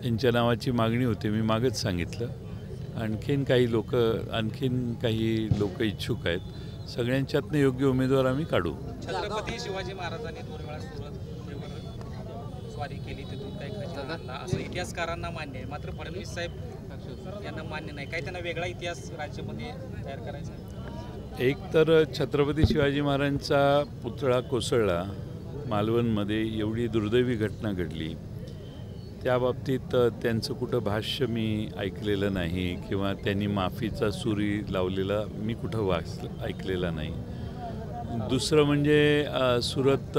यांच्या नावाची मागणी होती, मी मागच सांगितलं. आणखीन काही लोक इच्छुक आहेत. सगळ्यांच्यातनं योग्य उमेदवार आम्ही काढू. छत्रपती शिवाजी महाराजांनी 2 वेळा स्वारी केली, तिथून काही खजिना असं इतिहासकारांना मान्य आहे, मात्र फडणवीस साहेब यांना मान्य नाही. काही त्यांना वेगळा इतिहास राज्यामध्ये तयार करायचा आहे. एक तर छत्रपती शिवाजी महाराजांचा पुतळा कोसळला मालवणमध्ये, एवढी दुर्दैवी घटना घडली. त्या बाबतीत त्यांचं कुठं भाष्य मी ऐकलेलं नाही किंवा त्यांनी माफीचा सुरी लावलेला मी कुठं ऐकलेला नाही. दुसरं म्हणजे सुरत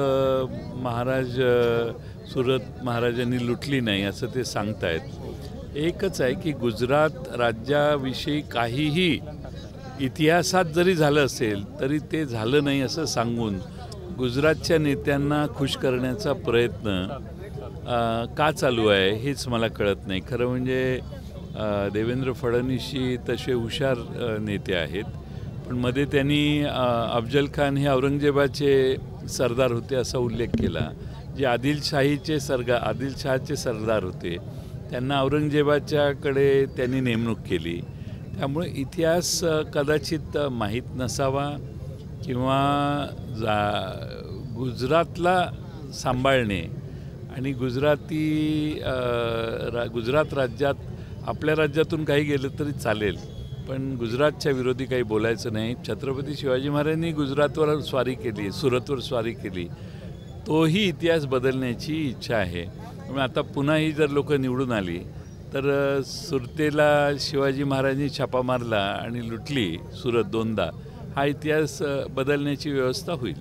महाराजांनी लुटली नाही असं ते सांगतायत. एकच आहे की गुजरात राज्याविषयी काहीही इतिहासात जरी झालं असेल तरी ते झालं नाही असं सांगून गुजरातच्या नेत्यांना खुश करण्याचा प्रयत्न का चालू आहे हेच मला कळत नाही. खरं म्हणजे देवेंद्र फडणवीसजी तसे हुशार नेते आहेत, पण मध्ये त्यांनी अफजल खान हे औरंगजेबाचे सरदार होते असा उल्लेख केला. जे आदिलशहाचे सरदार होते त्यांना औरंगजेबाच्याकडे त्यांनी नेमणूक केली. त्यामुळे इतिहास कदाचित माहीत नसावा किंवा गुजरातला सांभाळणे आणि गुजरात राज्यात आपल्या राज्यातून काही गेलं तरी चालेल, पण गुजरातच्या विरोधी काही बोलायचं नाही. छत्रपती शिवाजी महाराजांनी गुजरातवर स्वारी केली, सुरतवर स्वारी केली, तोही इतिहास बदलण्याची इच्छा आहे. त्यामुळे आता पुन्हा ही जर लोक निवडून आली तर सुरतेला शिवाजी महाराजांनी छापा मारला आणि लुटली सुरत 2दा, हा इतिहास बदलण्याची व्यवस्था होईल.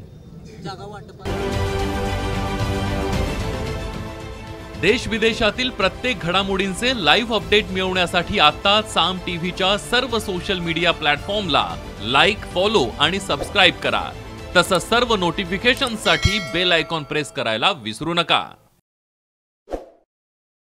देश विदेशातील प्रत्येक घडामोडींचे लाईव्ह अपडेट मिळवण्यासाठी आता साम टीव्हीच्या सर्व सोशल मीडिया प्लॅटफॉर्मला लाईक, फॉलो आणि सबस्क्राईब करा. तसंच सर्व नोटिफिकेशनसाठी बेल आयकॉन प्रेस करायला विसरू नका.